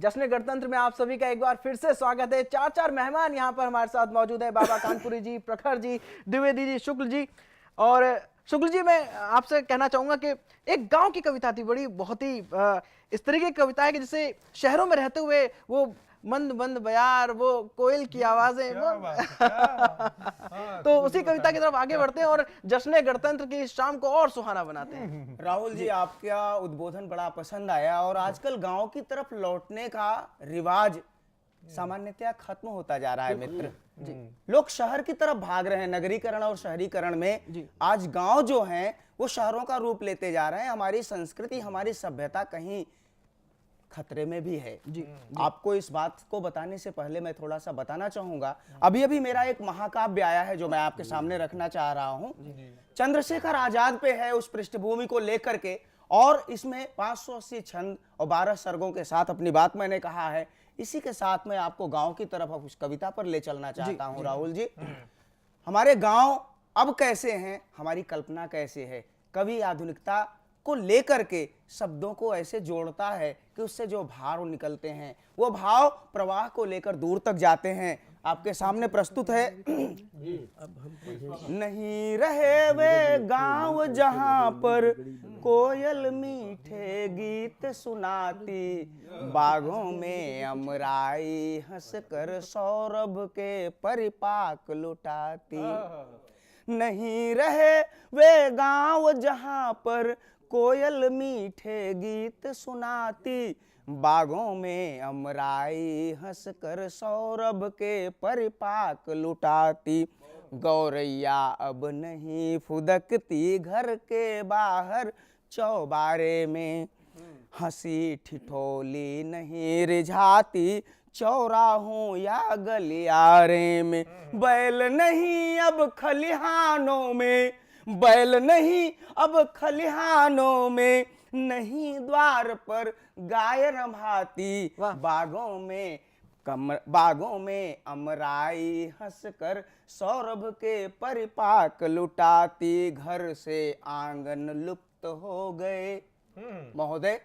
जश्न गणतंत्र में आप सभी का एक बार फिर से स्वागत है। चार मेहमान यहाँ पर हमारे साथ मौजूद है, बाबा कानपुरी जी, प्रखर जी, द्विवेदी जी, शुक्ल जी। और शुक्ल जी, मैं आपसे कहना चाहूंगा कि एक गांव की कविता थी, बड़ी बहुत ही इस तरीके की कविता है कि जिसे शहरों में रहते हुए वो मंद मंद बयार, वो कोयल की आवाजें तो उसी कविता की तरफ आगे बढ़ते हैं और जश्न गणतंत्र की इस शाम को और सुहाना बनाते हैं। राहुल जी, आपका उद्बोधन बड़ा पसंद आया और आजकल गांव की तरफ लौटने का रिवाज सामान्यतया खत्म होता जा रहा है मित्र। लोग शहर की तरफ भाग रहे हैं। नगरीकरण और शहरीकरण में आज गांव जो हैं वो शहरों का रूप लेते जा रहे हैं। हमारी संस्कृति, हमारी सभ्यता कहीं खतरे में भी है। आपको इस बात को बताने से पहले मैं थोड़ा सा बताना चाहूंगा। अभी अभी मेरा एक महाकाव्य आया है जो मैं आपके सामने रखना चाह रहा हूं। चंद्रशेखर आजाद पे है, उस पृष्ठभूमि को लेकर के, और इसमें 580 छंद और 12 सर्गों के साथ अपनी बात मैंने कहा है। इसी के साथ मैं आपको गांव की तरफ उस कविता पर ले चलना चाहता हूं। राहुल जी, हमारे गांव अब कैसे हैं, हमारी कल्पना कैसे है। कवि आधुनिकता को लेकर के शब्दों को ऐसे जोड़ता है कि उससे जो भाव निकलते हैं वो भाव प्रवाह को लेकर दूर तक जाते हैं। आपके सामने प्रस्तुत है। नहीं रहे वे गांव जहां पर कोयल मीठे गीत सुनाती, बागों में अमराई हंसकर सौरभ के परिपाक लुटाती। नहीं रहे वे गांव जहां पर कोयल मीठे गीत सुनाती, बागों में अमराई हंसकर सौरभ के परिपाक लुटाती। गौरैया अब नहीं फुदकती घर के बाहर चौबारे में, हंसी ठिठोली नहीं रिझाती चौराहों या गलियारे में। बैल नहीं अब खलिहानों में, बैल नहीं अब खलिहानों में, नहीं द्वार पर गाय रमाती, बागों में अमराई हंसकर सौरभ के परिपाक लुटाती। घर से आंगन लुप्त हो गए महोदय,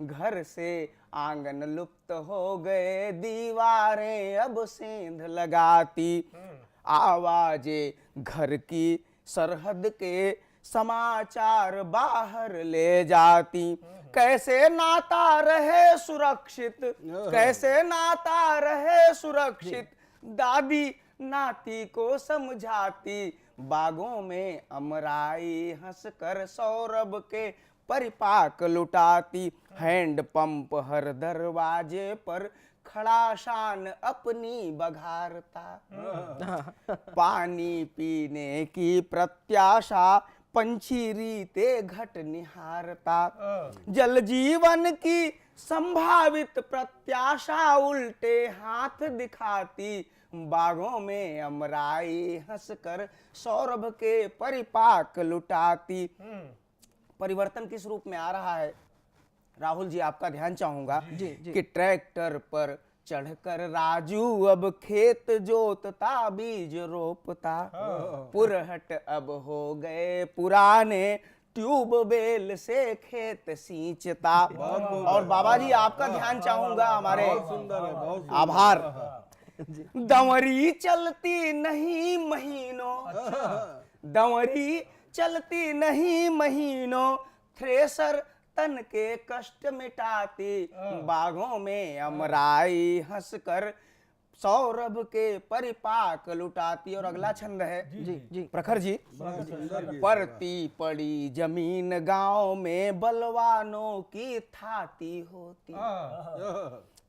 घर से आंगन लुप्त हो गए, दीवारें अब सेंध लगाती। आवाजें घर की सरहद के समाचार बाहर ले जाती। कैसे नाता रहे सुरक्षित, कैसे नाता रहे सुरक्षित, दादी नाती को समझाती। बागों में अमराई हंसकर सौरभ के परिपाक लुटाती। हैंड पंप हर दरवाजे पर खड़ा शान अपनी बघारता, पानी पीने की प्रत्याशा पंछी रीते घट निहारता। जल जीवन की संभावित प्रत्याशा उल्टे हाथ दिखाती, बागों में अमराई हंसकर सौरभ के परिपाक लुटाती। परिवर्तन किस रूप में आ रहा है राहुल जी, आपका ध्यान चाहूंगा कि ट्रैक्टर पर चढ़कर राजू अब खेत जोतता, बीज रोपता। पुरहट अब हो गए पुराने, ट्यूबवेल से खेत सींचता। और बाबा जी, आपका ध्यान चाहूंगा, हमारे आभार। दंवरी चलती नहीं महीनों, दंवरी चलती नहीं महीनों, थ्रेसर तन के कष्ट मिटाती। बागों में अमराई हंसकर सौरभ के परिपाक लुटाती। और अगला छंद है जी प्रखर जी। परती पड़ी जमीन गांव में बलवानों की थाती होती,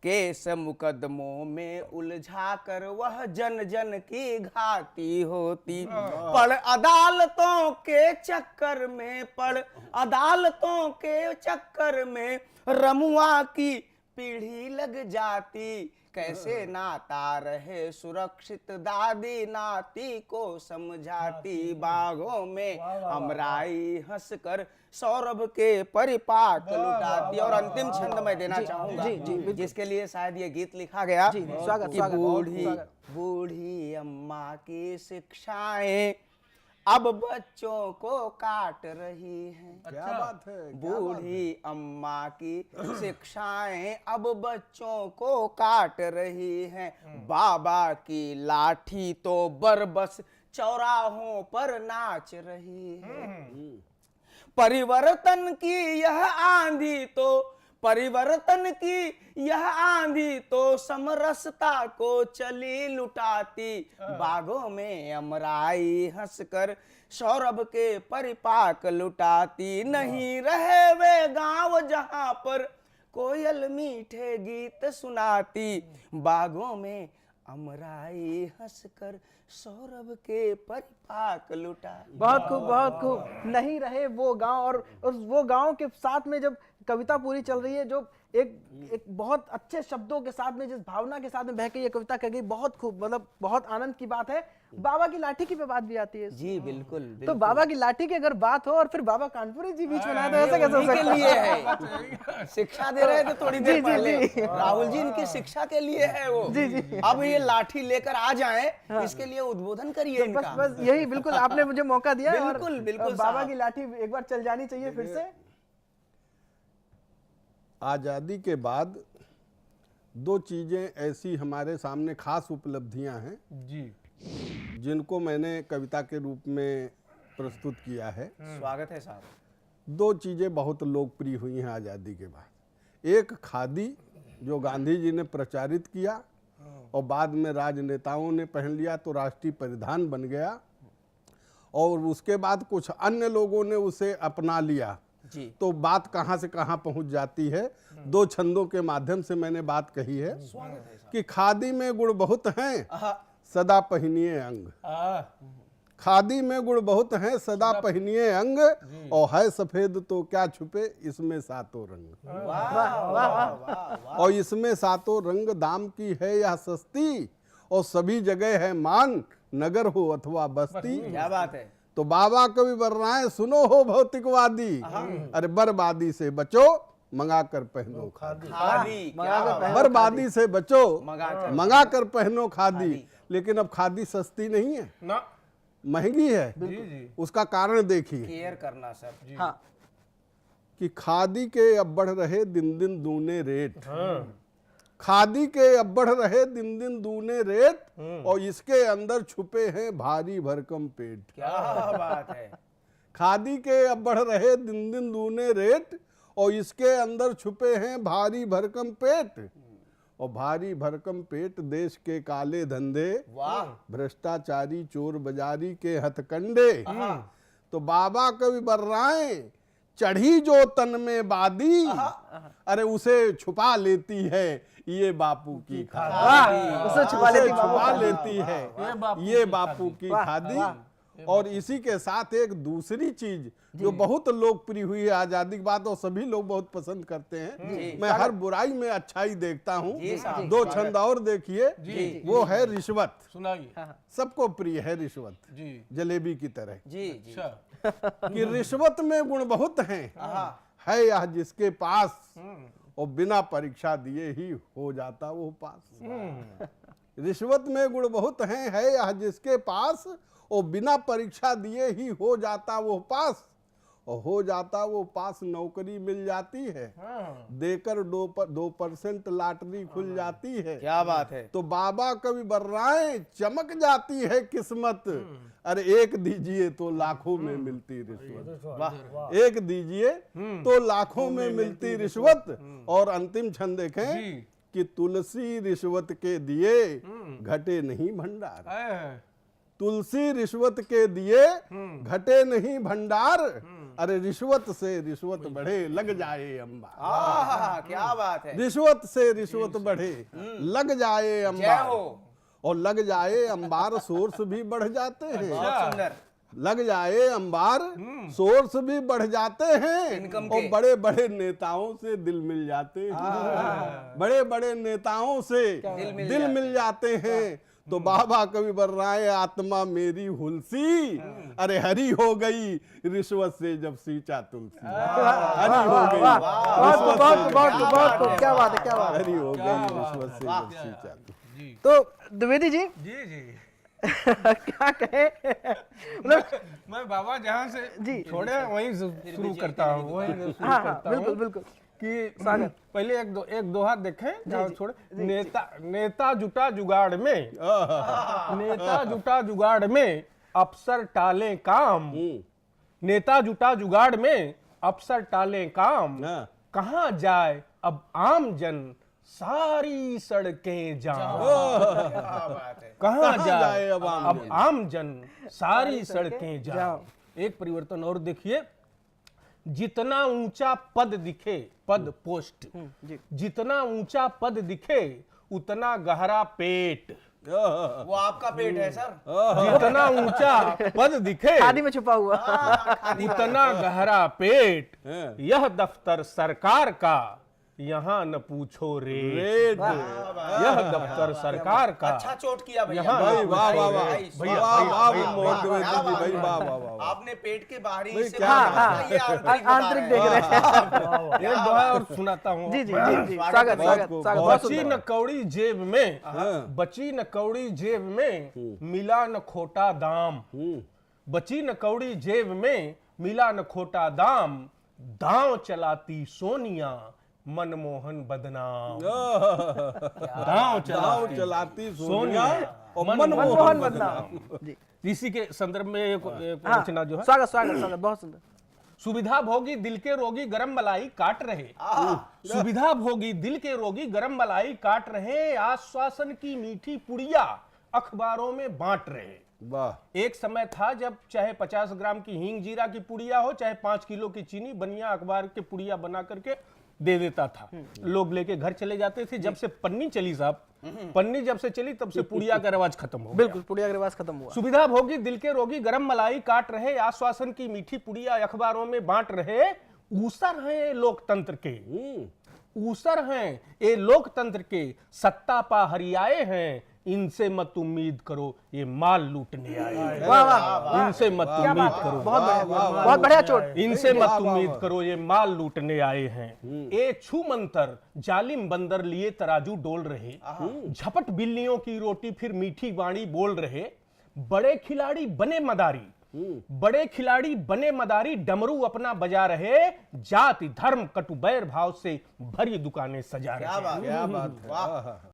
केस मुकदमों में उलझा कर वह जन जन की घाती होती। पड़ अदालतों के चक्कर में, पड़ अदालतों के चक्कर में रमुआ की पीढ़ी लग जाती। कैसे नाता रहे सुरक्षित, दादी नाती को समझाती। बागों में अमराई हंसकर सौरभ के परिपाक लुटाती। और अंतिम छंद मैं देना चाहूंगा जिसके लिए शायद ये गीत लिखा गया कि बूढ़ी बूढ़ी अम्मा की शिक्षाएं अब बच्चों को काट रही है। क्या बात है, क्या बात है। बूढ़ी अम्मा की शिक्षाएं अब बच्चों को काट रही हैं। बाबा की लाठी तो बरबस चौराहों पर नाच रही है। परिवर्तन की यह आंधी तो परिवर्तन की यह आंधी तो समरसता को चली लुटाती। बागों में अमराई हंसकर सौरभ के परिपाक लुटाती। नहीं रहे वे गांव जहां पर कोयल मीठे गीत सुनाती। बागों में अमराई हंसकर सौरभ के परिपाक लुटा। बहुत खूब, बहुत खूब। नहीं रहे वो गांव, और वो गांव के साथ में जब कविता पूरी चल रही है, जो एक बहुत अच्छे शब्दों के साथ में, जिस भावना के साथ में बह के ये कविता कह गई, बहुत खूब, मतलब बहुत आनंद की बात है। बाबा की लाठी की पे बात भी आती है। जी बिल्कुल, तो बिल्कुल। बाबा की लाठी की अगर बात हो और फिर बाबा कानपुरी जी बीच में ना, तो ऐसा कैसे हो उन्हीं के सकता लिए है? है। शिक्षा दे रहे थे थोड़ी देर जी, जी, पहले। जी। राहुल जी इनकी शिक्षा के लिए है वो। जी, जी। अब ये लाठी लेकर आ जाएं, इसके लिए उद्बोधन करिए बस इनका। बस यही, बिल्कुल आपने मुझे मौका दिया। और बिल्कुल, बिल्कुल बाबा साहब। की लाठी एक बार चल जानी चाहिए फिर से। आज़ादी के बाद दो चीज़ें ऐसी हमारे सामने खास उपलब्धियां हैं जी, जिनको मैंने कविता के रूप में प्रस्तुत किया है। स्वागत है साहब। दो चीज़ें बहुत लोकप्रिय हुई हैं आज़ादी के बाद। एक खादी, जो गांधी जी ने प्रचारित किया और बाद में राजनेताओं ने पहन लिया तो राष्ट्रीय परिधान बन गया, और उसके बाद कुछ अन्य लोगों ने उसे अपना लिया। जी। तो बात कहाँ से कहाँ पहुँच जाती है। दो छंदों के माध्यम से मैंने बात कही है कि खादी में गुण बहुत हैं, सदा पहनिए अंग। खादी में गुण बहुत हैं, सदा पहनिए अंग, और है सफेद तो क्या छुपे इसमें सातों रंग। और इसमें सातों रंग, दाम की है यह सस्ती, और सभी जगह है मान, नगर हो अथवा बस्ती। क्या बात है। तो बाबा कवि बर्राएं सुनो हो भौतिकवादी, अरे बर्बादी से बचो मंगा कर पहनो खादी। खादी, क्या बात है। बर्बादी से बचो मंगाकर। मंगा कर पहनो खादी। लेकिन अब खादी सस्ती नहीं है, ना, महंगी है। जी जी, उसका कारण देखिए केयर करना सर। हाँ, कि खादी के अब बढ़ रहे दिन दिन दूने रेट। खादी के अब बढ़ रहे दिन दिन दूने रेट, और इसके अंदर छुपे हैं भारी भरकम पेट। क्या बात है। खादी के अब बढ़ रहे दिन दिन दूने रेट, और इसके अंदर छुपे हैं भारी भरकम पेट। और भारी भरकम पेट देश के काले धंधे, वाह। भ्रष्टाचारी चोर बाजारी के हथकंडे। तो बाबा कवि बर्राएं चढ़ी जो तन में बादी, अरे उसे छुपा लेती है ये बापू की खादी। वाह, उसे छुपा लेती उसे बापू छुपा की लेती है ये बापू की खादी। और इसी के साथ एक दूसरी चीज जो बहुत लोकप्रिय हुई है आजादी के बाद, और सभी लोग बहुत पसंद करते हैं। मैं हर बुराई में अच्छाई देखता हूँ। जी साहब। दो छंद और देखिए, वो है रिश्वत। सुनाइए। सबको प्रिय है रिश्वत, जी, जलेबी की तरह। जी जी। अच्छा, कि रिश्वत में गुण बहुत हैं, है यह जिसके पास, और बिना परीक्षा दिए ही हो जाता वो पास। रिश्वत में गुण बहुत हैं, है यह जिसके पास, और बिना परीक्षा दिए ही हो जाता वो पास। और हो जाता वो पास, नौकरी मिल जाती है, देकर 2% लॉटरी खुल जाती है। क्या बात है। तो बाबा कवि बर्राएं चमक जाती है किस्मत, अरे एक दीजिए तो लाखों में मिलती रिश्वत। वाह। एक दीजिए तो लाखों में मिलती रिश्वत। और अंतिम छंद देखें जी। कि तुलसी रिश्वत के दिए घटे नहीं भंडार। तुलसी रिश्वत के दिए घटे नहीं भंडार, अरे रिश्वत से रिश्वत बढ़े लग जाए अंबार। क्या बात है। रिश्वत से रिश्वत बढ़े लग जाए जय अंबार, हो। और लग जाए अंबार सोर्स भी बढ़ जाते हैं। बहुत सुंदर। लग जाए अंबार सोर्स भी बढ़ जाते हैं, इनकम और के। बड़े बड़े नेताओं से दिल मिल जाते हैं। बड़े बड़े नेताओं से दिल मिल जाते हैं। तो बाबा कवि बर्राएं आत्मा मेरी हुलसी, अरे हरी हो गई रिश्वत से जब सींचा तुलसी। हरी हो गई बहुत बहुत बहुत बहुत, क्या बात है, क्या बात है। हरी हो गई रिश्वत से जब सींचा तुलसी। तो द्विवेदी जी, जी जी, क्या कहे मतलब मैं बाबा जहाँ से जी। छोड़े वहीं से शुरू करता हूँ, वहीं से शुरू हाँ करता बिल्कुल हूँ बिल्कुल कि पहले एक दोहा देखें जहाँ छोड़े। नेता जुटा जुगाड़ में, नेता जुटा जुगाड़ में अफसर टाले काम, नेता जुटा जुगाड़ में अफसर टाले काम, हाँ। कहाँ जाए अब आम जन सारी सड़कें जाम, कहाँ जाए अब अब आम जन सारी सड़कें जाम। एक परिवर्तन और देखिए, जितना ऊंचा पद दिखे, पद पोस्ट, जी जितना ऊंचा पद दिखे उतना गहरा पेट, वो आपका पेट है सर। जितना ऊंचा पद दिखे खादी में छुपा हुआ उतना गहरा पेट, हाँ। यह दफ्तर सरकार का यहाँ न पूछो रेट, रेट। यह दफ्तर सरकार का। अच्छा चोट किया भैया। यहाँ भाई वाह वाह वाह भैया, वाह वाह भैया, मोहन द्विवेदी क्या जी, बात भाई है। वाह वाह वाह। आपने पेट के बाहरी भाई, हिस्से क्या को बात देखा, है। ये आंतरिक देख रहे हैं एक दोहा और सुनाता हूँ। जी जी जी जी स्वागत स्वागत है। स्वागत बहुत स्वागत बहुत बची सुंदर न कौड़ी जेब में, हाँ। बची न कौड़ी जेब में मिला न खोटा दाम, बची न कौड़ी जेब में मिला न खोटा दाम, दांव चलाती सोनिया मनमोहन बदनाम, दांव दाव चलाती चलाती सोनिया सोनिया और मनमोहन मनमोहन बदनाम। बदनाम जी इसी के संदर्भ में एक हाँ रचना जो है, स्वागत स्वागत स्वागत बहुत सुंदर सुविधा भोगी दिल के रोगी गरम मलाई काट रहे, सुविधा भोगी दिल के रोगी गरम मलाई काट रहे, आश्वासन की मीठी पुड़िया अखबारों में बांट रहे। वाह। एक समय था जब चाहे 50 ग्राम की हींग जीरा की पुड़िया हो, चाहे 5 किलो की चीनी, बनिया अखबार के पुड़िया बना करके दे देता था, लोग लेके घर चले जाते थे। जब से पन्नी चली साहब, पन्नी जब से चली तब से पुड़िया का रिवाज खत्म हो गया। बिल्कुल पुड़िया का रिवाज खत्म हुआ सुविधा भोगी दिल के रोगी गरम मलाई काट रहे, आश्वासन की मीठी पुड़िया अखबारों में बांट रहे, ऊसर हैं लोकतंत्र के, ऊसर हैं ये लोकतंत्र के, सत्ता पा हरियाए हैं, इनसे मत उम्मीद करो ये माल लूटने आए हैं। वाह वाह इनसे मत उम्मीद करो, बहुत बढ़िया चोट इनसे मत उम्मीद करो ये माल लूटने आए हैं। ए छू मंतर जालिम बंदर लिए तराजू डोल रहे, झपट बिल्लियों की रोटी फिर मीठी बाणी बोल रहे, बड़े खिलाड़ी बने मदारी, बड़े खिलाड़ी बने मदारी, डमरू अपना बजा रहे, जाति धर्म कटु बैर भाव से भरी दुकानें सजा रहे। क्या बात क्या बात है। वाह।